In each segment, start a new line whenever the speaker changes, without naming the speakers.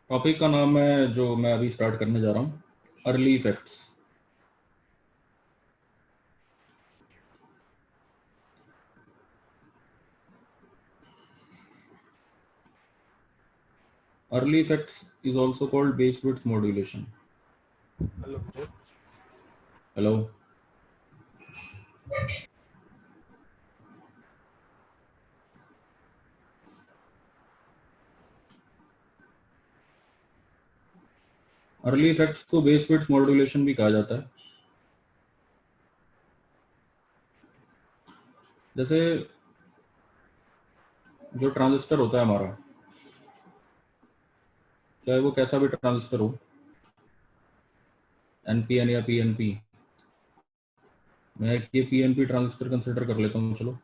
Topic का नाम है जो मैं अभी स्टार्ट करने जा रहा हूँ, early effects. Early effects is also called base width modulation.
Hello.
Hello. Early effects को बेस विड्थ मॉड्यूलेशन भी कहा जाता है। जैसे जो ट्रांजिस्टर होता है हमारा, चाहे वो कैसा भी ट्रांजिस्टर हो, एनपीएन या पीएनपी, मैं ये पीएनपी ट्रांजिस्टर कंसिडर कर लेता हूँ। चलो,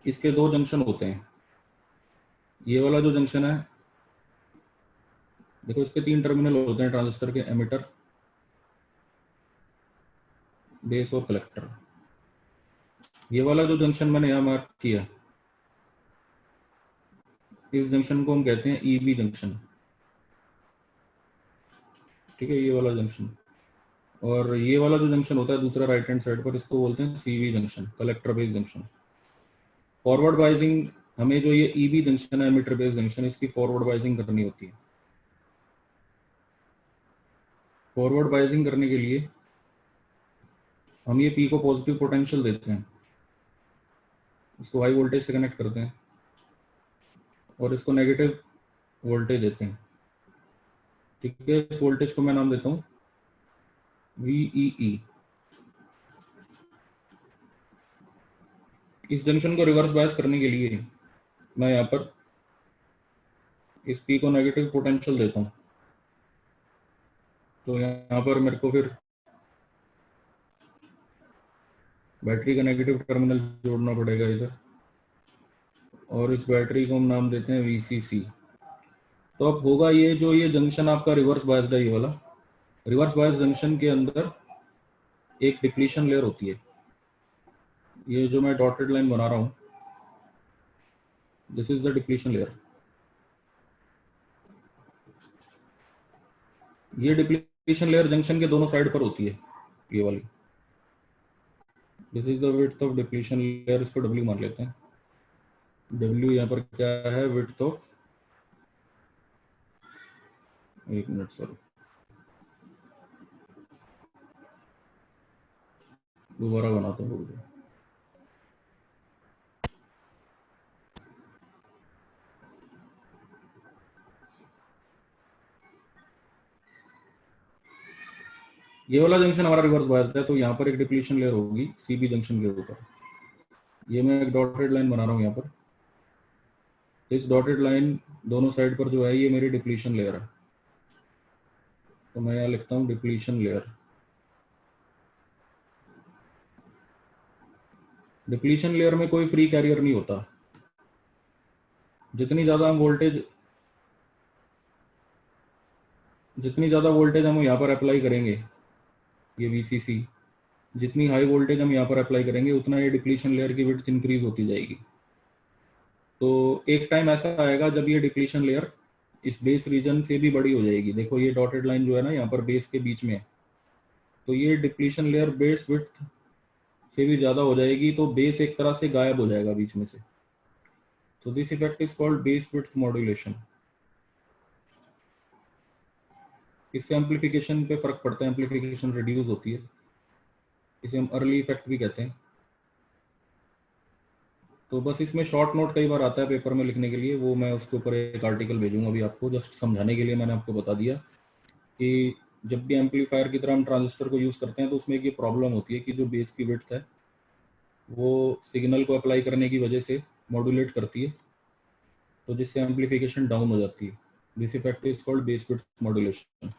इसके दो जंक्शन होते हैं। ये वाला जो जंक्शन है, देखो इसके तीन टर्मिनल होते हैं ट्रांजिस्टर के, एमिटर, बेस और कलेक्टर। ये वाला जो जंक्शन मैंने यहाँ मार्क किया, इस जंक्शन को हम कहते हैं ईबी जंक्शन। ठीक है, ये वाला जंक्शन। और ये वाला जो जंक्शन होता है दूसरा राइट हैंड साइड पर, इसको बोलते हैं CB junction, collector base junction. Forward biasing, हमें जो ये ईबी जंक्शन है, एमिटर बेस जंक्शन, इसकी फॉरवर्ड बाइजिंग करनी होती है। फॉरवर्ड बाइजिंग करने के लिए हम ये पी को पॉजिटिव पोटेंशियल देते हैं, इसको हाई वोल्टेज से कनेक्ट करते हैं, और इसको नेगेटिव वोल्टेज देते हैं। ठीक है, इस वोल्टेज को मैं नाम देता हूँ VEE। इस जंक्शन को रिवर्स बायस करने के लिए मैं यहाँ पर इस पी को नेगेटिव पोटेंशियल देता हूँ, तो यहाँ पर मेरे को फिर बैटरी का नेगेटिव टर्मिनल जोड़ना पड़ेगा इधर, और इस बैटरी को हम नाम देते हैं VCC। तो अब होगा ये, जो ये जंक्शन आपका रिवर्स बायस्ड है, ये वाला रिवर्स बायस जंक्शन के अंदर एक डिप्लीशन लेयर होती है। ये जो मैं डॉटेड लाइन बना रहा हूँ, this is the depletion layer. ये डिप्लीशन लेयर जंक्शन के दोनों साइड पर होती है, ये वाली। This is the width of depletion layer, इसको W मान लेते हैं। W यहाँ पर क्या है, विड्थ ऑफ, एक मिनट सॉरी, दोबारा बनाता हूँ। ये वाला जंक्शन हमारा रिवर्स बायस्ड है, तो यहाँ पर एक डिप्लीशन लेयर होगी CB जंक्शन के ऊपर। ये मैं एक डॉटेड लाइन बना रहा हूँ यहाँ पर। इस डॉटेड लाइन दोनों साइड पर जो है, ये मेरी डिप्लीशन लेयर है, तो मैं यहाँ लिखता हूँ डिप्लीशन लेयर। डिप्लीशन लेयर में कोई फ्री कैरियर नहीं होता। जितनी ज्यादा हम वोल्टेज हम यहाँ पर अप्लाई करेंगे, ये VCC, जितनी हाई वोल्टेज हम यहाँ पर अप्लाई करेंगे, उतना ये डिप्लीशन लेयर की विड्थ इंक्रीज होती जाएगी। तो एक टाइम ऐसा आएगा जब ये डिप्लीशन लेयर इस बेस रीजन से भी बड़ी हो जाएगी। देखो ये डॉटेड लाइन जो है ना, यहाँ पर बेस के बीच में है, तो ये डिप्लीशन लेयर बेस विड्थ से भी ज्यादा हो जाएगी, तो बेस एक तरह से गायब हो जाएगा बीच में से। So this effect is called base width modulation. इससे एम्पलीफिकेशन पे फर्क पड़ता है, एम्पलीफिकेशन रिड्यूस होती है, इसे हम अर्ली इफेक्ट भी कहते हैं। तो बस इसमें शॉर्ट नोट कई बार आता है पेपर में लिखने के लिए, वो मैं उसके ऊपर एक आर्टिकल भेजूंगा अभी आपको, जस्ट समझाने के लिए मैंने आपको बता दिया कि जब भी एम्पलीफायर की तरह हम ट्रांजिस्टर को यूज करते हैं, तो उसमें एक ये प्रॉब्लम होती है कि जो बेस की विड्थ है वो सिग्नल को अप्लाई करने की वजह से मॉड्यूलेट करती है, तो जिससे एम्पलीफिकेशन डाउन हो जाती है। This effect is called base width modulation.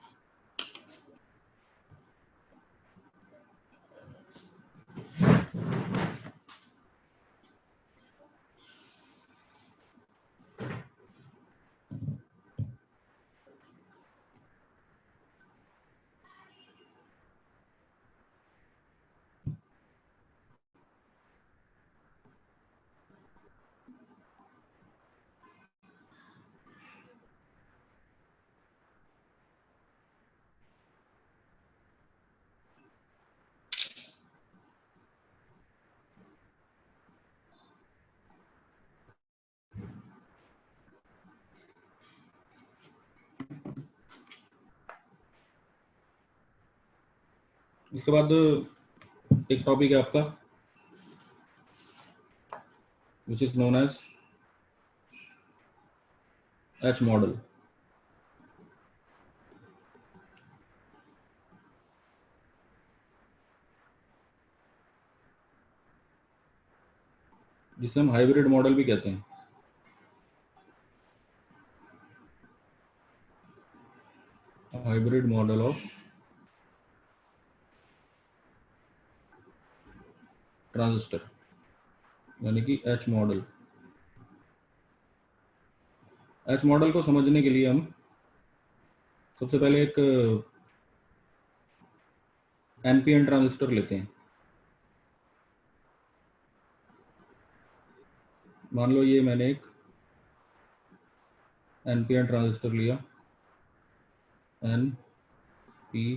इसके बाद एक टॉपिक है आपका which is known as H model. जिसे हम हाइब्रिड मॉडल भी कहते हैं। हाइब्रिड मॉडल ऑफ ट्रांजिस्टर यानी कि एच मॉडल। एच मॉडल को समझने के लिए हम सबसे पहले एक एनपीएन ट्रांजिस्टर लेते हैं। मान लो ये मैंने एक एनपीएन ट्रांजिस्टर लिया, N P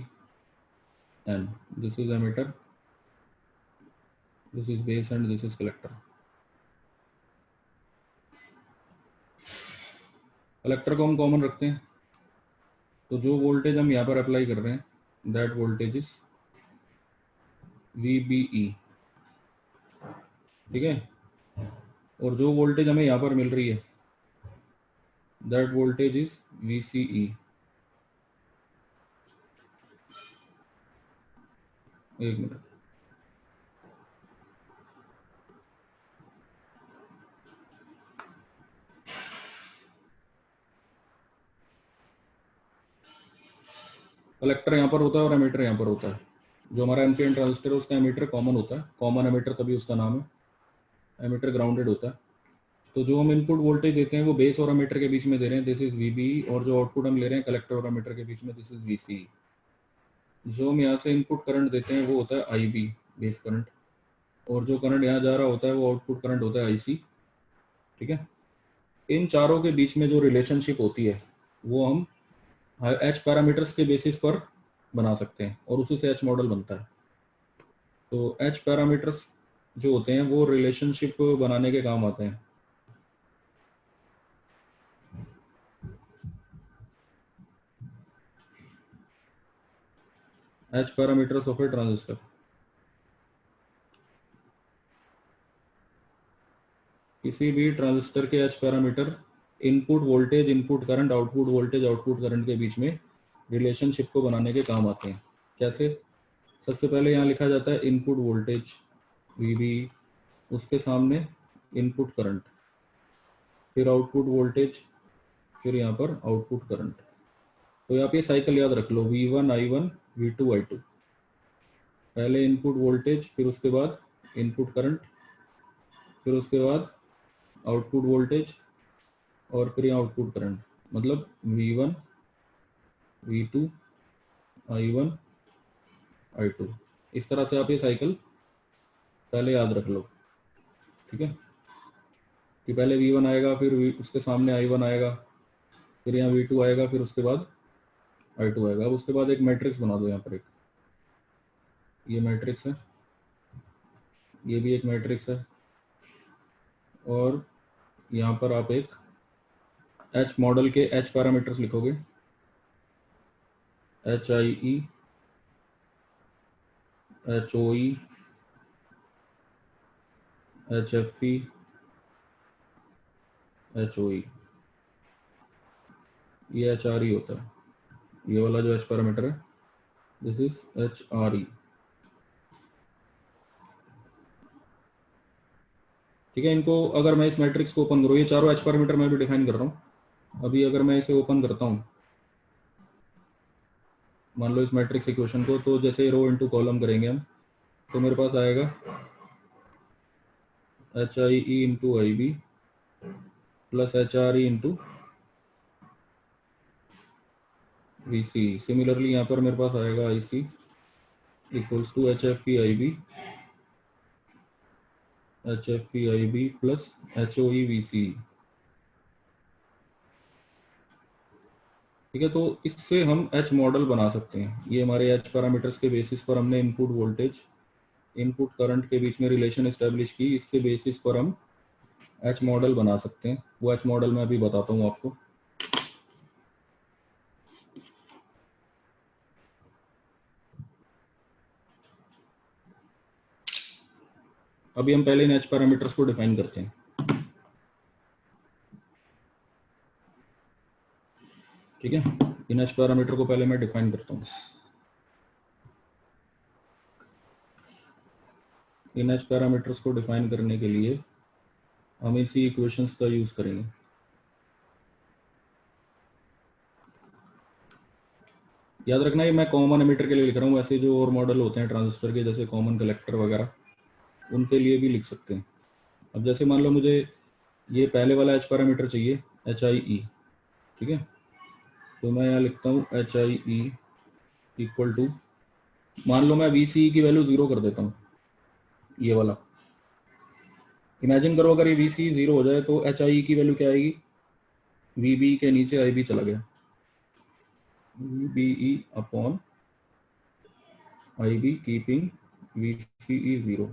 N, this is emitter, this is base and this is collector. Collector को हम कॉमन रखते हैं, तो जो वोल्टेज हम यहाँ पर अप्लाई कर रहे हैं दैट वोल्टेज इज VBE, ठीक है। और जो वोल्टेज हमें यहाँ पर मिल रही है दैट वोल्टेज इज VCE। एक मिनट, कलेक्टर यहाँ पर होता है और एमीटर यहाँ पर होता है। जो हमारा एनपीएन ट्रांजिस्टर है उसका एमीटर कॉमन होता है, कॉमन एमीटर तभी उसका नाम है। एमीटर ग्राउंडेड होता है। तो जो हम इनपुट वोल्टेज देते हैं वो बेस और एमीटर के बीच में दे रहे हैं, दिस इज VBE, और जो आउटपुट हम ले रहे हैं कलेक्टर और एमीटर के बीच में, दिस इज VCE। जो हम यहाँ से इनपुट करंट देते हैं वो होता है IB, बेस करंट, और जो करंट यहाँ जा रहा होता है वो आउटपुट करंट होता है IC, ठीक है। इन चारों के बीच में जो रिलेशनशिप होती है वो हम एच पैरामीटर्स के बेसिस पर बना सकते हैं और उसी से एच मॉडल बनता है। तो एच पैरामीटर्स जो होते हैं वो रिलेशनशिप बनाने के काम आते हैं। H parameters of A transistor. किसी भी ट्रांजिस्टर के H parameter input voltage, input current, output voltage, output current के बीच में रिलेशनशिप को बनाने के काम आते हैं। कैसे? सबसे पहले यहाँ लिखा जाता है इनपुट वोल्टेज VB, उसके सामने इनपुट करंट, फिर आउटपुट वोल्टेज, फिर यहाँ पर आउटपुट करंट। तो यहाँ पे साइकिल याद रख लो, V1 I1 V2 I2। पहले इनपुट वोल्टेज, फिर उसके बाद इनपुट करंट, फिर उसके बाद आउटपुट वोल्टेज, और फिर यहाँ आउटपुट करंट, मतलब V1 V2 I1 I2। इस तरह से आप ये साइकिल पहले याद रख लो, ठीक है। कि पहले V1 आएगा, फिर उसके सामने I1 आएगा, फिर यहाँ V2 आएगा, फिर उसके बाद I2 आएगा। अब उसके बाद एक मैट्रिक्स बना दो यहाँ पर, एक ये मैट्रिक्स है, ये भी एक मैट्रिक्स है, और यहाँ पर आप एक एच मॉडल के एच पैरामीटर्स लिखोगे, HIE, HOE, HFE, HOE, ये HRE होता है। ये वाला जो एच पैरामीटर है दिस इज HRE, ठीक है। इनको अगर मैं इस मैट्रिक्स को ओपन करूँ, ये चारों एच पैरामीटर मैं भी डिफाइन कर रहा हूँ। अभी अगर मैं इसे ओपन करता हूँ, मान लो इस मैट्रिक्स इक्वेशन को, तो जैसे रो इनटू कॉलम करेंगे हम, तो मेरे पास आएगा HIE into IB plus HRE into VC। Similarly यहाँ पर मेरे पास आएगा IC equals to HFE IB plus HOE VC, ठीक है। तो इससे हम एच मॉडल बना सकते हैं। ये हमारे एच पैरामीटर्स के बेसिस पर हमने इनपुट वोल्टेज, इनपुट करंट के बीच में रिलेशन एस्टेब्लिश की, इसके बेसिस पर हम एच मॉडल बना सकते हैं। वो एच मॉडल मैं अभी बताता हूँ आपको। अभी हम पहले इन एच पैरामीटर्स को डिफाइन करते हैं। ठीक है, इन एच पैरामीटर को पहले मैं डिफाइन करता हूँ। इन एच पैरामीटर्स को डिफाइन करने के लिए हम इसी इक्वेशंस का यूज करेंगे। याद रखना ये मैं कॉमन एमिटर के लिए लिख रहा हूँ, वैसे जो और मॉडल होते हैं ट्रांजिस्टर के जैसे कॉमन कलेक्टर वगैरह उनके लिए भी लिख सकते हैं। अब जैसे मान लो मुझे ये पहले वाला एच पैरामीटर चाहिए, एच आई ई। ठीक है, तो मैं यहाँ लिखता हूँ H I E equal to, मान लो मैं वी सी की वैल्यू 0 कर देता हूँ, ये वाला। इमेजिन करो अगर ये वी सी 0 हो जाए तो एच आई की वैल्यू क्या आएगी, वी बी के नीचे आई बी चला गया, V B E upon I B keeping V C E 0।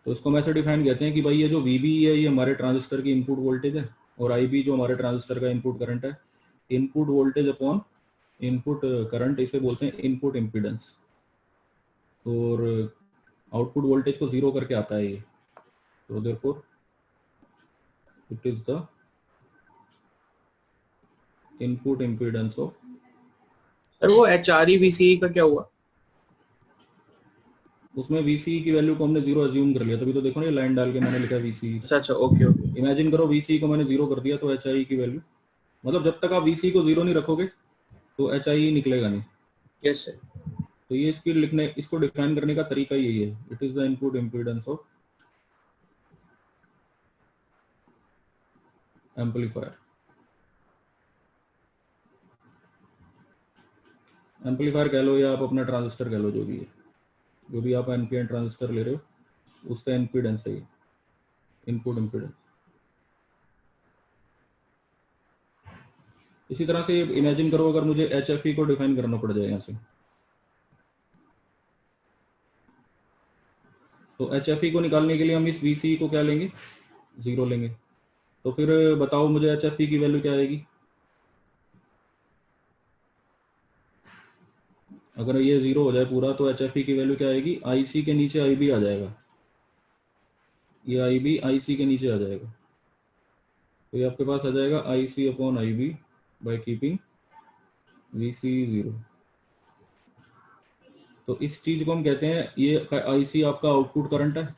तो इसको हम ऐसे डिफाइन कहते हैं कि भाई ये जो वी बी है ये हमारे ट्रांजिस्टर की इनपुट वोल्टेज है, और आई बी जो हमारे ट्रांजिस्टर का इनपुट करंट है। Input voltage upon input current, इसे बोलते हैं इनपुट इम्पीडेंस, और आउटपुट वोल्टेज को 0 करके आता है ये। तो therefore it is the input impedance of.
Sir वो HRE-VCE का क्या हुआ?
उसमें VCE की वैल्यू को हमने 0 अज्यूम कर लिया, तभी तो देखो ना ये लाइन डाल के मैंने लिखा VCE।
अच्छा, ओके ओके।
इमेजिन करो VCE को मैंने 0 कर दिया तो HIE की वैल्यू, मतलब जब तक आप VCE को 0 नहीं रखोगे तो HIE निकलेगा नहीं।
Yes sir.
तो ये इसकी लिखने, इसको डिफाइन करने का तरीका यही है, it is the input impedance of amplifier. Amplifier कह लो या आप अपना ट्रांजिस्टर कह लो, जो भी है, जो भी आप एनपीएन ट्रांजिस्टर ले रहे हो उसका इम्पीडेंस है ये, इनपुट इम्पीडेंस। इसी तरह से इमेजिन करो अगर मुझे HFE को डिफाइन करना पड़ जाए यहाँ से, तो HFE को निकालने के लिए हम इस VCE को क्या लेंगे, 0 लेंगे। तो फिर बताओ मुझे HFE की वैल्यू क्या आएगी, अगर ये 0 हो जाए पूरा तो HFE की वैल्यू क्या आएगी, IC के नीचे IB आ जाएगा, ये IB IC के नीचे आ जाएगा। तो ये आपके पास आ जाएगा IC upon IB by keeping VCE 0। तो इस चीज को हम कहते हैं, ये IC आपका आउटपुट करंट है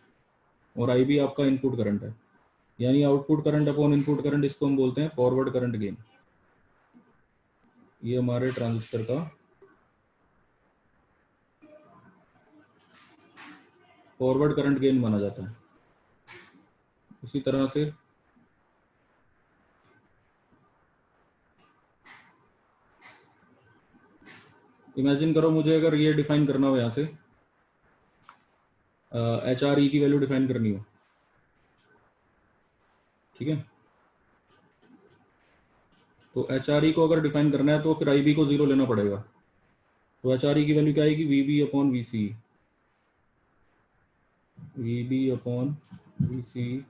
और IB आपका इनपुट करंट है, यानी output current upon input current, इसको हम बोलते हैं फॉरवर्ड करंट गेन। ये हमारे ट्रांजिस्टर का फॉरवर्ड करंट गेन माना जाता है। उसी तरह से इमेजिन करो मुझे अगर ये डिफाइन करना हो, यहाँ से HRE की वैल्यू डिफाइन करनी हो। ठीक है, तो HRE को अगर डिफाइन करना है तो फिर IB को 0 लेना पड़ेगा। तो HRE की वैल्यू क्या आएगी, VB upon VCE, VB upon VCE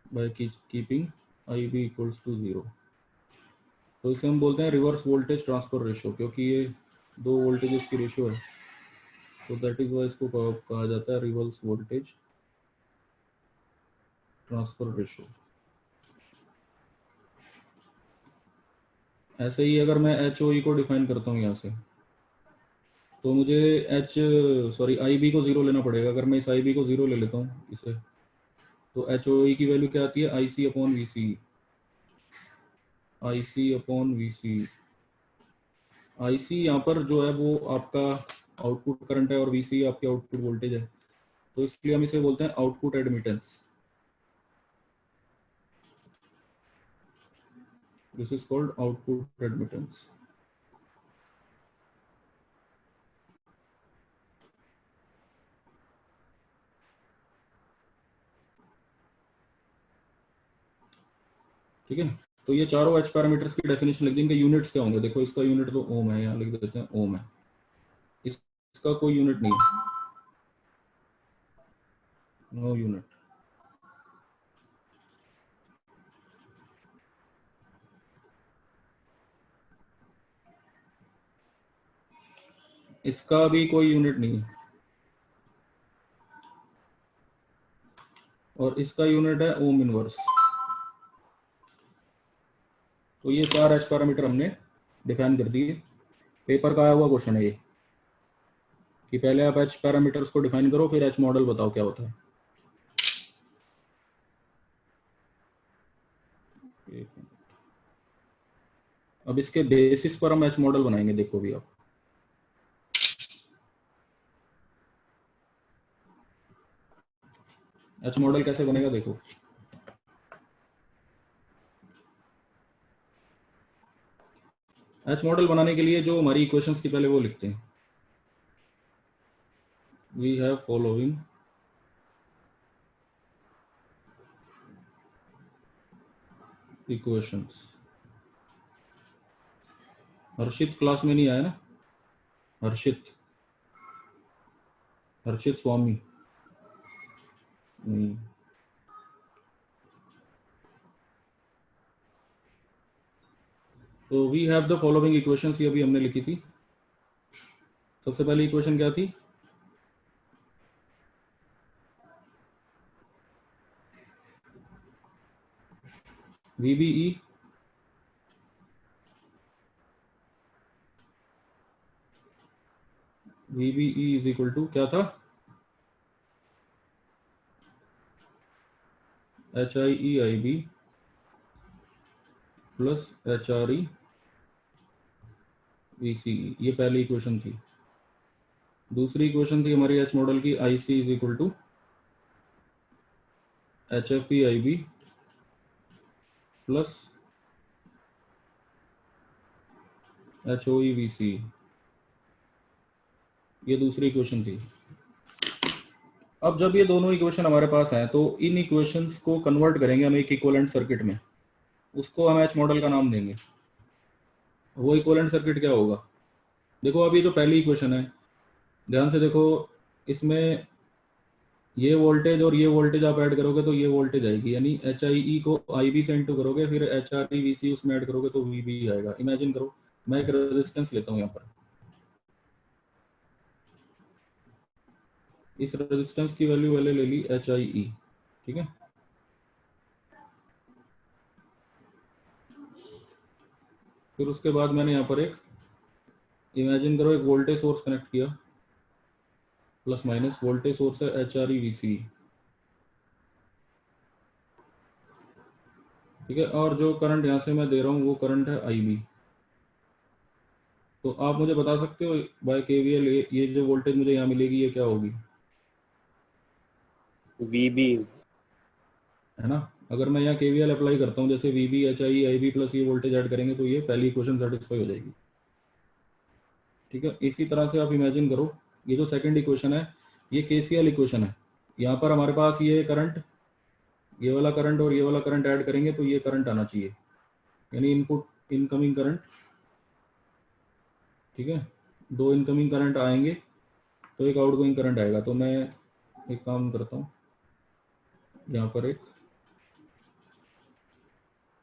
by keeping IB equals to 0। तो इसे हम बोलते हैं रिवर्स वोल्टेज ट्रांसफर रेशियो, क्योंकि ये दो वोल्टेजेस की रेशियो है, तो दैट इज वाई इसको कहा जाता है रिवर्स वोल्टेज ट्रांसफर रेशियो। ऐसे ही अगर मैं HOE को डिफाइन करता हूँ यहाँ से, तो मुझे IB को 0 लेना पड़ेगा। अगर मैं इस IB को 0 ले लेता हूँ इसे, तो HOE की वैल्यू क्या आती है, IC upon VCE, IC upon VCE। IC यहाँ पर जो है वो आपका आउटपुट करंट है और VCE आपकी आउटपुट वोल्टेज है, तो इसलिए हम इसे बोलते हैं output admittance. This is called output admittance. ठीक है, तो ये चारों एच पैरामीटर्स की डेफिनेशन लिख दी। इनके यूनिट्स क्या होंगे, देखो इसका यूनिट तो ओम है, यहाँ लिख देते हैं ओम है, इसका कोई यूनिट नहीं है, नो यूनिट। इसका भी कोई यूनिट नहीं है। और इसका यूनिट है ओम इनवर्स। तो ये 4 एच पैरामीटर हमने डिफाइन कर दिए। पेपर का आया हुआ क्वेश्चन है ये कि पहले आप एच पैरामीटर्स को डिफाइन करो, फिर एच मॉडल बताओ क्या होता है। अब इसके बेसिस पर हम एच मॉडल बनाएंगे, देखो भी आप। एच मॉडल कैसे बनेगा देखो। एच मॉडल बनाने के लिए जो हमारी इक्वेशंस थी पहले वो लिखते हैं। We have following equations. Harshit class में नहीं आया ना? हर्षित, हर्षित स्वामी नहीं। तो we have the following equations, ये अभी हमने लिखी थी। सबसे पहली इक्वेशन क्या थी? VBE VBE is equal to क्या था? HIE IB plus HRE VCE, ये पहली इक्वेशन थी। दूसरी इक्वेशन थी हमारी एच मॉडल की, IC is equal to HFE IB plus HOE VCE, ये दूसरी इक्वेशन थी। अब जब ये दोनों इक्वेशन हमारे पास हैं तो इन इक्वेशंस को कन्वर्ट करेंगे हम एक इक्विवेलेंट सर्किट में, उसको हम एच मॉडल का नाम देंगे। वो इक्विवेलेंट सर्किट क्या होगा? देखो अभी जो पहली इक्वेशन है, ध्यान से देखो, इसमें ये वोल्टेज और ये वोल्टेज आप ऐड करोगे तो ये वोल्टेज आएगी, यानी एच आई ई को आई बी से इंटू करोगे, फिर एच आर ई वी सी उसमें ऐड करोगे तो वी बी आएगा। इमेजिन करो, मैं एक रेजिस्टेंस लेता हूँ यहाँ पर, इस रेजिस्टेंस की वैल्यू पहले ले ली एच आई ई, ठीक है। फिर उसके बाद मैंने यहाँ पर एक, इमेजिन करो, एक वोल्टेज सोर्स कनेक्ट किया, प्लस माइनस वोल्टेज सोर्स है एच आर ई वी सी, ठीक है। और जो करंट यहाँ से मैं दे रहा हूँ वो करंट है आई बी। तो आप मुझे बता सकते हो बाय केवीएल ये जो वोल्टेज मुझे यहाँ मिलेगी ये क्या होगी?
VB।
है ना? अगर मैं यहाँ केवीएल अप्लाई करता हूँ, जैसे V B H I I B plus ये वोल्टेज ऐड करेंगे तो ये पहली इक्वेशन सेटिस्फाई हो जाएगी, ठीक है। इसी तरह से आप इमेजिन करो, ये जो सेकंड इक्वेशन है ये केसीएल इक्वेशन है। यहाँ पर हमारे पास ये करंट, ये वाला करंट और ये वाला करंट ऐड करेंगे तो ये करंट आना चाहिए, यानी इनपुट इनकमिंग करंट, ठीक है। दो इनकमिंग करंट आएंगे तो एक आउटगोइंग करंट आएगा। तो मैं एक काम करता हूँ, यहाँ पर एक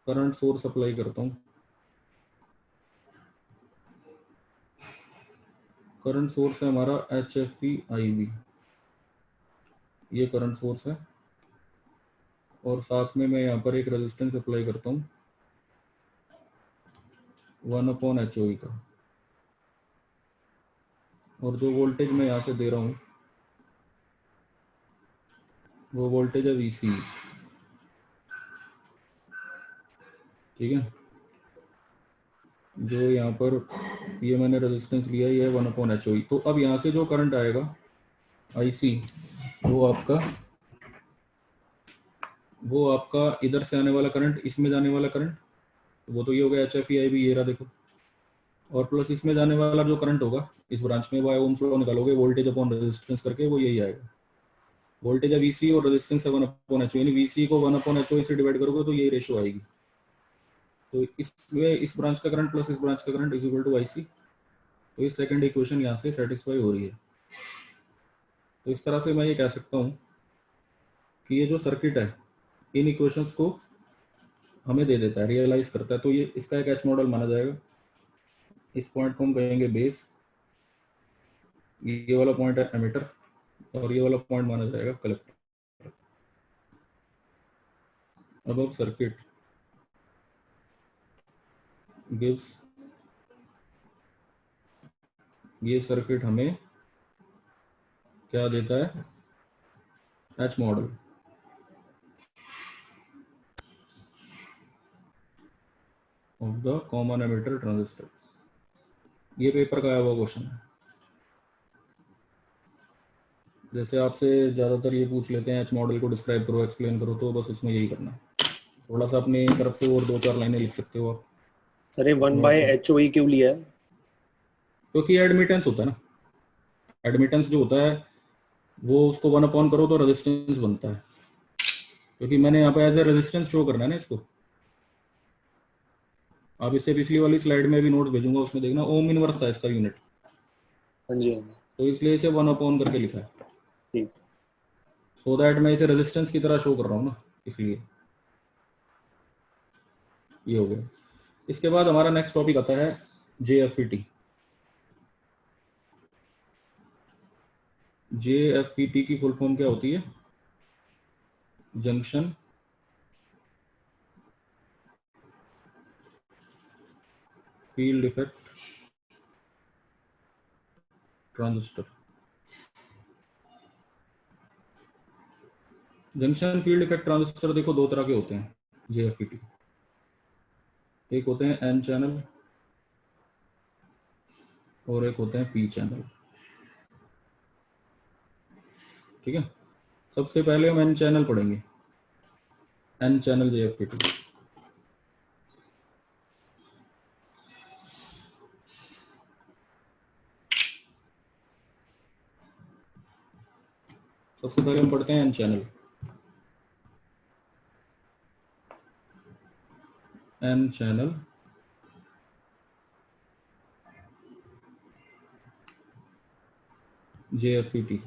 करंट सोर्स अप्लाई करता हूँ। करंट सोर्स है हमारा H F E I V, ये करंट सोर्स है। और साथ में मैं यहाँ पर एक रेजिस्टेंस अप्लाई करता हूँ 1/HOE का। और जो वोल्टेज मैं यहाँ से दे रहा हूँ वो वोल्टेज है VC, ठीक है। जो यहाँ पर ये मैंने रेजिस्टेंस लिया है ये 1/HOE। तो अब यहाँ से जो करंट आएगा IC, वो आपका इधर से आने वाला करंट, इसमें जाने वाला करंट, वो तो ये हो गया एच एफ ई आई बी, ये रहा देखो। और प्लस इसमें जाने वाला जो करंट होगा इस ब्रांच में, वो ओम फ्लो निकालोगे वोल्टेज अपॉन रेजिस्टेंस करके, वो यही आएगा। वोल्टेज है VC और रेजिस्टेंस है 1/HO, यानी VC को 1/HO से डिवाइड करोगे तो यही रेशो आएगी। तो इसमें इस ब्रांच का करंट प्लस इस ब्रांच का current is equal to IC। तो ये सेकंड इक्वेशन यहाँ से सेटिस्फाई हो रही है। तो इस तरह से मैं ये कह सकता हूँ कि ये जो सर्किट है इन इक्वेशंस को हमें दे देता है, रियलाइज करता है। तो ये इसका एक एच मॉडल माना जाएगा। इस पॉइंट को हम कहेंगे बेस, ये वाला पॉइंट है एमिटर और ये वाला पॉइंट माना जाएगा कलेक्टर। above circuit gives, ये सर्किट हमें क्या देता है, H model of the common emitter transistor. ये पेपर का आया हुआ क्वेश्चन है। जैसे आपसे ज्यादातर ये पूछ लेते हैं एच मॉडल को डिस्क्राइब करो, एक्सप्लेन करो, तो बस उसमें यही करना है। थोड़ा सा अपनी तरफ से और 2-4 लाइनें लिख सकते हो आप।
सर ये 1/HOE क्यों लिया है?
क्योंकि एडमिटेंस होता है ना, एडमिटेंस जो होता है वो उसको 1 करो तो रेजिस्टेंस बनता है। क्योंकि मैंने यहाँ पे एज ए रेजिस्टेंस शो करना है ना इसको। आप इससे पिछली वाली स्लाइड में भी नोट्स भेजूंगा, उसमें देखना ओम इनवर्स था इसका यूनिट,
हाँ जी, हाँ जी,
तो इसलिए इसे 1 करके लिखा है,
ठीक।
सो दैट मैं इसे रेजिस्टेंस की तरह शो कर रहा हूँ ना, इसलिए ये हो गया। इसके बाद हमारा नेक्स्ट टॉपिक आता है JFET। JFET की फुल फॉर्म क्या होती है? Junction field effect transistor. Junction field effect transistor देखो दो तरह के होते हैं JFET। एक होते हैं N चैनल और एक होते हैं P चैनल। ठीक है, सबसे पहले हम N चैनल पढ़ेंगे, N चैनल JFET। सबसे पहले हम पढ़ते हैं N channel. N channel JFET।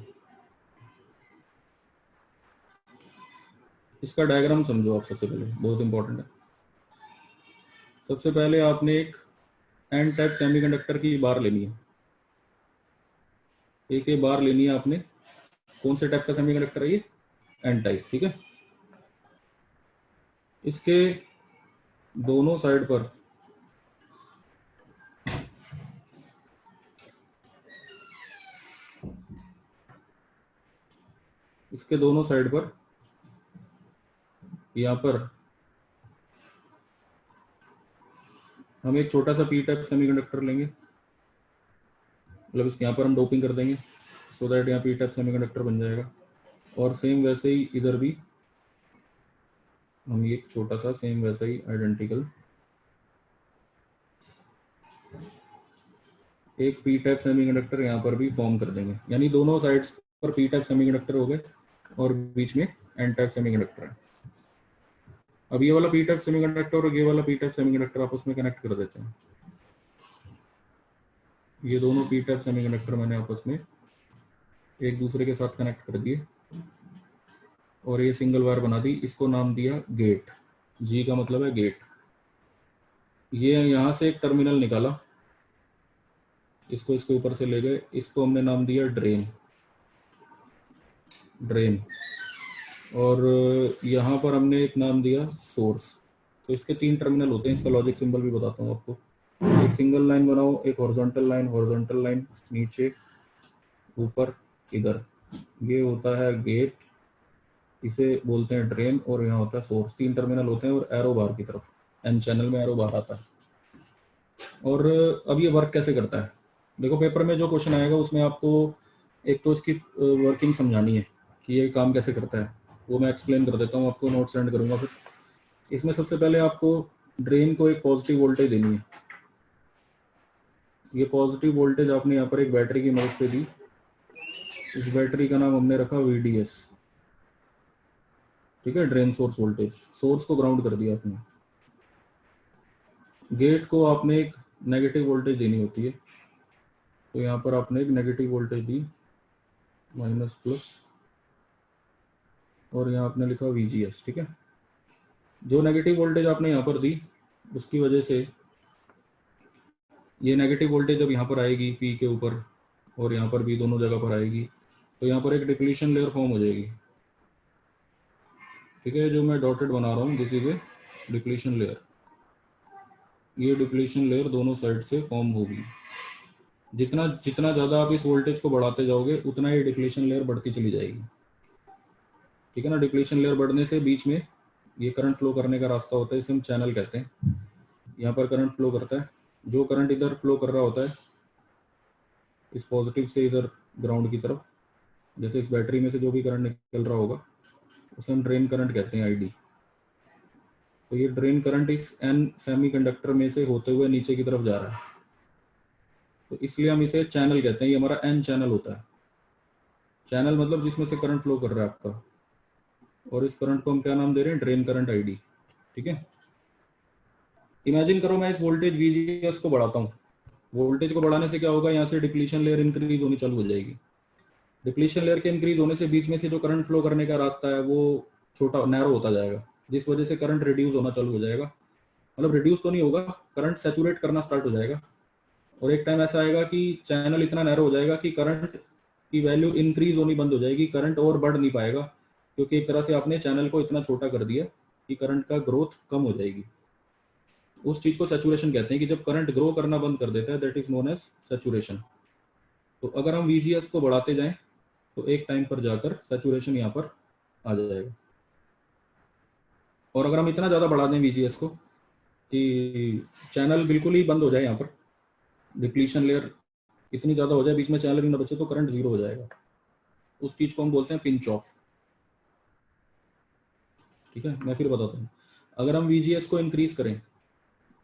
इसका डायग्राम समझो आप सबसे पहले, बहुत इंपॉर्टेंट है। सबसे पहले आपने एक एन टाइप सेमीकंडक्टर की बार लेनी है, एक ये बार लेनी है आपने। कौन से टाइप का सेमीकंडक्टर है ये? एन टाइप, ठीक है। इसके दोनों साइड पर इसके दोनों साइड पर यहाँ पर हम एक छोटा सा पी टाइप सेमीकंडक्टर लेंगे, मतलब इसके यहाँ पर हम डोपिंग कर देंगे सो दैट यहाँ पी टाइप सेमीकंडक्टर बन जाएगा। और सेम वैसे ही इधर भी हम ये छोटा सा सेम वैसा ही आइडेंटिकल एक पी टाइप सेमीकंडक्टर यहाँ पर भी फॉर्म कर देंगे, यानी दोनों साइड्स पर पी टाइप सेमीकंडक्टर हो गए और बीच में एन टाइप सेमीकंडक्टर है। अब ये वाला पी टाइप सेमीकंडक्टर और ये वाला पी टाइप सेमीकंडक्टर आपस में कनेक्ट कर देते हैं। ये दोनों पी टाइप सेमीकंडक्टर मैंने आपस में एक दूसरे के साथ कनेक्ट कर दिए और ये सिंगल वायर बना दी, इसको नाम दिया गेट। जी का मतलब है गेट। ये यहां से एक टर्मिनल निकाला, इसको इसके ऊपर से ले गए, इसको हमने नाम दिया ड्रेन। ड्रेन। और यहाँ पर हमने एक नाम दिया सोर्स। तो इसके 3 टर्मिनल होते हैं, इसका लॉजिक सिंबल भी बताता हूँ आपको। एक सिंगल लाइन बनाओ, एक हॉरिजॉन्टल लाइन नीचे ऊपर इधर, ये होता है गेट, इसे बोलते हैं ड्रेन, और यहाँ होता है सोर्स। 3 टर्मिनल होते हैं और एरो बार की तरफ, एन चैनल में एरो बार आता है। और अब ये वर्क कैसे करता है, देखो पेपर में जो क्वेश्चन आएगा उसमें आपको एक तो इसकी वर्किंग समझानी है कि ये काम कैसे करता है, वो मैं एक्सप्लेन कर देता हूँ आपको, नोट सेंड करूंगा फिर। इसमें सबसे पहले आपको ड्रेन को एक पॉजिटिव वोल्टेज देनी है। ये पॉजिटिव वोल्टेज आपने यहाँ पर एक बैटरी की मदद से दी। इस बैटरी का नाम हमने रखा VDS, ठीक है, ड्रेन सोर्स वोल्टेज। सोर्स को ग्राउंड कर दिया आपने। गेट को आपने एक नेगेटिव वोल्टेज देनी होती है, तो यहाँ पर आपने एक नेगेटिव वोल्टेज दी, -+, और यहाँ आपने लिखा VGS, ठीक है। जो नेगेटिव वोल्टेज आपने यहाँ पर दी उसकी वजह से ये नेगेटिव वोल्टेज जब यहाँ पर आएगी P के ऊपर और यहाँ पर भी दोनों जगह पर आएगी, तो यहाँ पर एक डिप्लीशन लेयर फॉर्म हो जाएगी। ठीक है, जो मैं डॉटेड बना रहा हूँ this is a depletion layer. ये डिप्लीशन लेयर दोनों साइड से फॉर्म होगी। जितना जितना ज़्यादा आप इस वोल्टेज को बढ़ाते जाओगे उतना ये डिप्लीशन लेयर बढ़ती चली जाएगी। ठीक है ना, डिप्लीशन लेयर बढ़ने से बीच में ये करंट फ्लो करने का रास्ता होता है, इसे हम चैनल कहते हैं। यहाँ पर करंट फ्लो करता है, जो करंट इधर फ्लो कर रहा होता है इस पॉजिटिव से इधर ग्राउंड की तरफ, जैसे इस बैटरी में से जो भी करंट निकल रहा होगा उसे हम ड्रेन करंट कहते हैं, आईडी। तो ये ड्रेन करंट इस एन सेमीकंडक्टर में से होते हुए नीचे की तरफ जा रहा है, तो इसलिए हम इसे चैनल कहते हैं। ये हमारा एन चैनल होता है। चैनल मतलब जिसमें से करंट फ्लो कर रहा है आपका, और इस करंट को हम क्या नाम दे रहे हैं, ड्रेन करंट आईडी। ठीक है, इमेजिन करो मैं इस वोल्टेज वीजीएस को बढ़ाता हूँ। वोल्टेज को बढ़ाने से क्या होगा, यहाँ से डिप्लीशन लेयर इंक्रीज होनी चालू हो जाएगी। डिप्लीशन लेयर के इंक्रीज होने से बीच में से जो करंट फ्लो करने का रास्ता है वो छोटा नैरो होता जाएगा, जिस वजह से करंट रिड्यूस होना चालू हो जाएगा। मतलब रिड्यूस तो नहीं होगा, करंट सैचुरेट करना स्टार्ट हो जाएगा। और एक टाइम ऐसा आएगा कि चैनल इतना नैरो हो जाएगा कि करंट की वैल्यू इंक्रीज होनी बंद हो जाएगी, करंट और बढ़ नहीं पाएगा, क्योंकि एक तरह से आपने चैनल को इतना छोटा कर दिया कि करंट का ग्रोथ कम हो जाएगी। उस चीज को सैचुरेशन कहते हैं कि जब करंट ग्रो करना बंद कर देता है, that is known as saturation. तो अगर हम वीजीएस को बढ़ाते जाएं तो एक टाइम पर जाकर सैचुरेशन यहाँ पर आ जाएगा। और अगर हम इतना ज़्यादा बढ़ा दें वीजीएस को कि चैनल बिल्कुल ही बंद हो जाए, यहाँ पर डिप्लीशन लेयर इतनी ज़्यादा हो जाए बीच में चैनल ही ना बचे, तो करंट जीरो हो जाएगा। उस चीज़ को हम बोलते हैं पिंच ऑफ। ठीक है, मैं फिर बताता हूँ। अगर हम वीजीएस को इंक्रीज करें,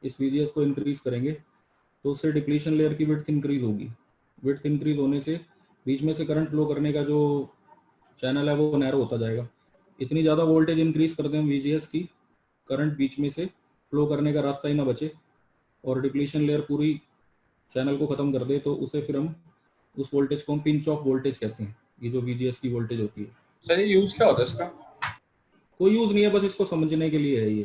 इस वीजीएस को इंक्रीज करेंगे तो उससे डिप्लीशन लेयर की विड्थ इंक्रीज होगी। विड्थ इंक्रीज होने से बीच में से करंट फ्लो करने का जो चैनल है वो नैरो होता जाएगा। इतनी ज़्यादा वोल्टेज इंक्रीज कर दें हम वीजीएस की, करंट बीच में से फ्लो करने का रास्ता ही ना बचे और डिप्लीशन लेयर पूरी चैनल को ख़त्म कर दे, तो उसे फिर हम उस वोल्टेज को हम पिंच ऑफ वोल्टेज कहते हैं। ये जो वीजीएस की वोल्टेज होती है।
सर ये यूज क्या होता है इसका?
कोई यूज़ नहीं है, बस इसको समझने के लिए है ये।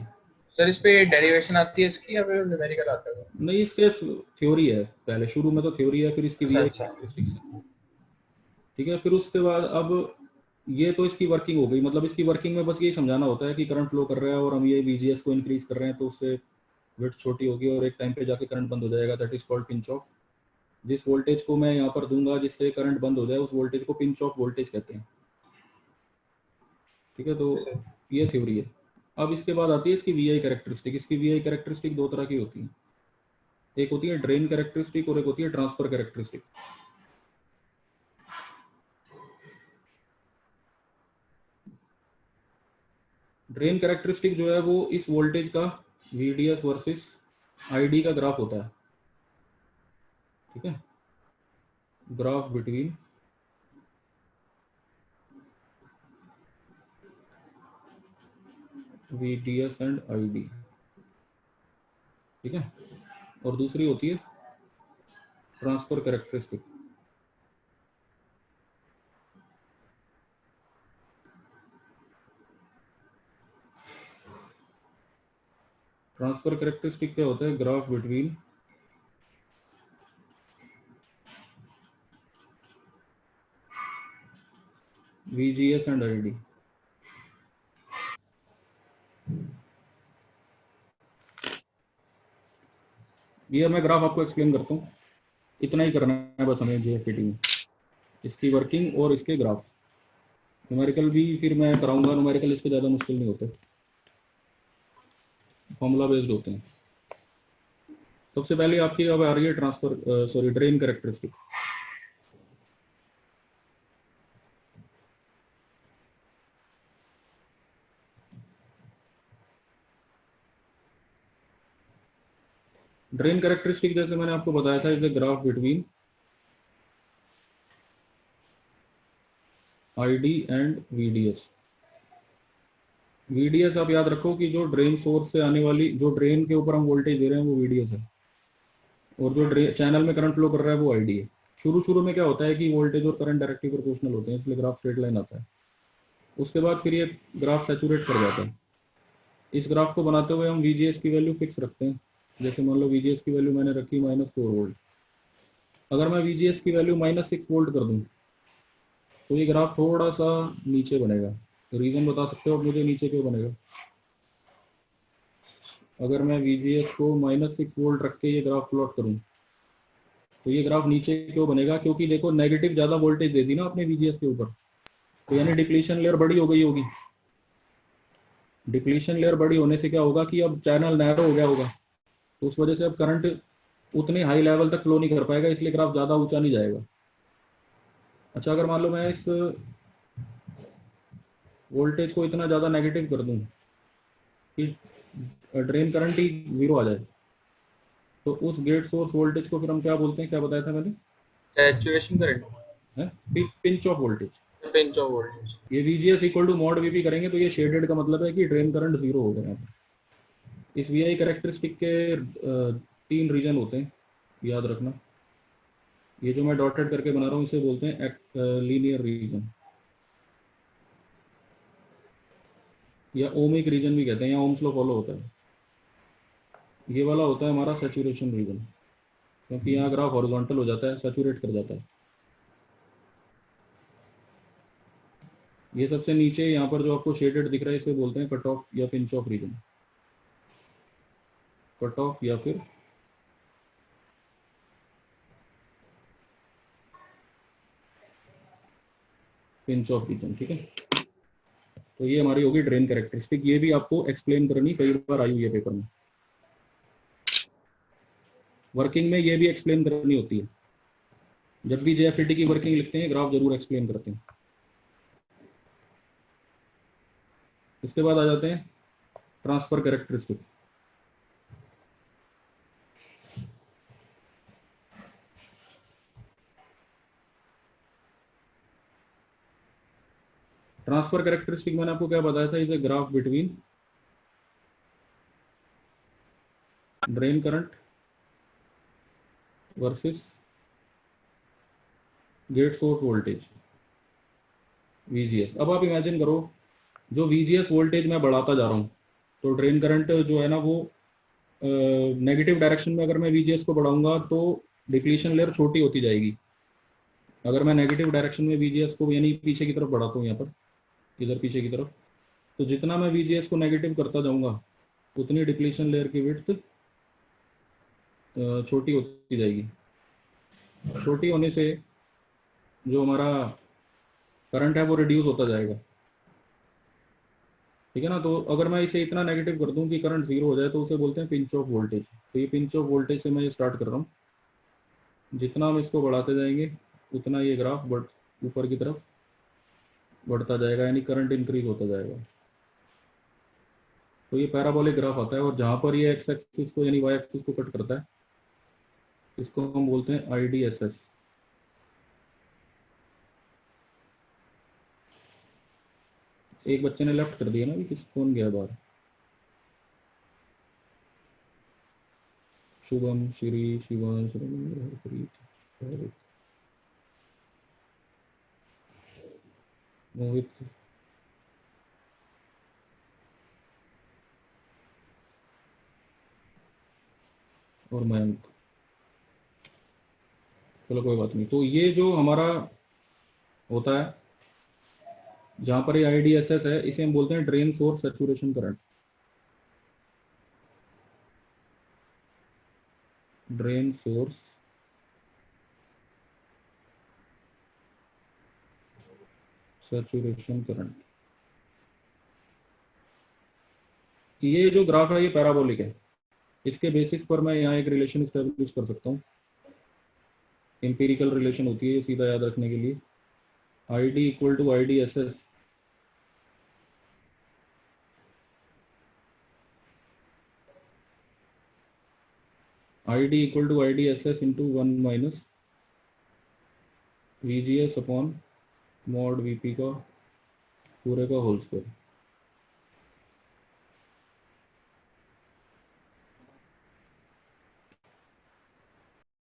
सर इस पे डेरिवेशन आती है इसकी या फिर न्यूमेरिकल आता है?
नहीं, इसके थ्योरी है, पहले शुरू में तो थ्योरी है, फिर इसकी
अच्छा
वीआई
अच्छा।
कैरेक्टरिस्टिक्स है। ठीक है, फिर उसके बाद अब ये तो इसकी वर्किंग हो गई। मतलब इसकी वर्किंग में बस यही समझाना होता है कि करंट फ्लो कर रहा है और हम ये वीजीएस को इंक्रीज कर रहे हैं तो उससे विड्थ छोटी होगी और एक टाइम पे जाके करंट बंद हो जाएगा, that is called pinch of. जिस वोल्टेज को मैं यहाँ पर दूंगा जिससे करंट बंद हो जाए उस वोल्टेज को पिंच ऑफ वोल्टेज कहते हैं। ठीक है, तो ये थ्योरी है। अब इसके बाद आती है इसकी वीआई कैरेक्टरिस्टिक। इसकी वीआई कैरेक्टरिस्टिक दो तरह की होती है, एक होती है ड्रेन कैरेक्टरिस्टिक और एक होती है ट्रांसफर कैरेक्टरिस्टिक। ड्रेन कैरेक्टरिस्टिक जो है वो इस वोल्टेज का VDS वर्सेस ID का ग्राफ होता है। ठीक है, graph between VDS and ID। ठीक है, और दूसरी होती है ट्रांसफर कैरेक्टरिस्टिक। ट्रांसफर कैरेक्टरिस्टिक क्या होता है, graph between VGS and ID। ये मैं ग्राफ आपको एक्सप्लेन करता हूँ, इतना ही करना है बस हमें JFET में, इसकी वर्किंग और इसके ग्राफ। न्यूमेरिकल भी फिर मैं कराऊंगा, न्यूमेरिकल इसके ज़्यादा मुश्किल नहीं होते, फॉर्मूला बेस्ड होते हैं। सबसे पहले आपकी अब आ रही है transfer sorry drain characteristic. Drain characteristic जैसे मैंने आपको बताया था, is the graph between ID and VDS। VDS आप याद रखो कि जो ड्रेन सोर्स से आने वाली, जो ड्रेन के ऊपर हम वोल्टेज दे रहे हैं वो VDS है, और जो चैनल में करंट फ्लो कर रहा है वो ID है। शुरू शुरू में क्या होता है कि वोल्टेज और करंट डायरेक्टली प्रोपोर्शनल होते हैं, इसलिए ग्राफ स्ट्रेट लाइन आता है। उसके बाद फिर ये ग्राफ सैचुरेट कर जाता है। इस ग्राफ को बनाते हुए हम VGS की वैल्यू फिक्स रखते हैं। जैसे मान लो VGS की वैल्यू मैंने रखी -4 वोल्ट। अगर मैं VGS की वैल्यू -6 वोल्ट कर दूं तो ये ग्राफ थोड़ा सा नीचे बनेगा, तो रीजन बता सकते हो आप मुझे, नीचे क्यों बनेगा? अगर मैं VGS को -6 वोल्ट रख के ये ग्राफ प्लॉट करूं तो ये ग्राफ नीचे क्यों बनेगा? क्योंकि देखो नेगेटिव ज्यादा वोल्टेज दे दी ना आपने VGS के ऊपर, तो यानी डिप्लीशन लेयर बड़ी हो गई होगी। डिप्लीशन लेयर बड़ी होने से क्या होगा कि अब चैनल नैरो हो गया होगा, तो उस वजह से अब करंट उतने हाई लेवल तक फ्लो नहीं कर पाएगा, इसलिए ग्राफ ज्यादा ऊंचा नहीं जाएगा। अच्छा, अगर मान लो मैं इस वोल्टेज को इतना ज्यादा नेगेटिव कर दूं कि ड्रेन करंट ही 0 आ जाए, तो उस गेट सोर्स वोल्टेज को फिर हम क्या बोलते हैं? क्या बताया था मैंने?
सैचुरेशन करंट,
है pinch off voltage.
Pinch off voltage.
ये VGS equal to mod VP करेंगे तो ये शेडेड का मतलब है कि ड्रेन करंट 0 हो गया। इस VI कैरेक्टरिस्टिक के 3 रीजन होते हैं, याद रखना। ये जो मैं डॉटेड करके बना रहा हूँ इसे बोलते हैं लीनियर रीजन, या ओमिक रीजन भी कहते हैं, या ओम्स लॉ फॉलो होता है। ये वाला होता है हमारा सैचुरेशन रीजन, क्योंकि यहाँ ग्राफ हॉरिजॉन्टल हो जाता है, सैचुरेट कर जाता है। ये सबसे नीचे यहाँ पर जो आपको शेडेड दिख रहा है इसे बोलते हैं कट ऑफ या pinch off region. Cut off या फिर पिंच ऑफ रीजन, ठीक है। तो ये हमारी होगी ड्रेन कैरेक्टरिस्टिक। ये भी आपको एक्सप्लेन करनी कई बार आई हुई है पेपर में, वर्किंग में ये भी एक्सप्लेन करनी होती है। जब भी JFET की वर्किंग लिखते हैं ग्राफ जरूर एक्सप्लेन करते हैं। इसके बाद आ जाते हैं ट्रांसफर कैरेक्टरिस्टिक। ट्रांसफर कैरेक्टरिस्टिक मैंने आपको क्या बताया था? Is a graph between drain current versus gate source voltage VGS। अब आप इमेजिन करो, जो VGS वोल्टेज मैं बढ़ाता जा रहा हूँ तो ड्रेन करंट जो है ना वो नेगेटिव डायरेक्शन में अगर मैं VGS को बढ़ाऊंगा तो डिप्लीशन लेयर छोटी होती जाएगी। अगर मैं नेगेटिव डायरेक्शन में VGS को यानी पीछे की तरफ बढ़ाता हूँ, यहाँ पर इधर पीछे की तरफ, तो जितना मैं VGS को नेगेटिव करता जाऊंगा उतनी डिप्लीशन लेयर की विड्थ छोटी होती जाएगी। छोटी होने से जो हमारा करंट है वो रिड्यूस होता जाएगा, ठीक है ना। तो अगर मैं इसे इतना नेगेटिव कर दूं कि करंट 0 हो जाए तो उसे बोलते हैं पिंच ऑफ वोल्टेज। तो ये पिंच ऑफ वोल्टेज से मैं ये स्टार्ट कर रहा हूँ, जितना हम इसको बढ़ाते जाएंगे उतना ये ग्राफ ऊपर की तरफ बढ़ता जाएगा, यानी करंट इंक्रीज होता जाएगा। तो ये पैराबोलिक ग्राफ आता है, और जहां पर ये एक्स एक्सिस को यानी वाई एक्सिस को कट करता है इसको हम बोलते हैं IDSS। एक बच्चे ने लेफ्ट कर दिया ना, कि कौन गया बाहर? शुभम, श्री, शिवांश, हरप्रीत, मोहित, और मयंक। चलो कोई बात नहीं। तो ये जो हमारा होता है जहां पर ये IDSS है इसे हम बोलते हैं drain source saturation current. Drain source saturation current. ये जो ग्राफ है ये पैराबोलिक है। इसके बेसिस पर मैं यहाँ एक रिलेशन स्टैब्लिश कर सकता हूँ, एम्पिरिकल रिलेशन होती है ये, सीधा याद रखने के लिए। ID equal to IDSS ID equal to IDSS इंटू 1 minus VGS upon mod VP का पूरे का होल स्क्वायर।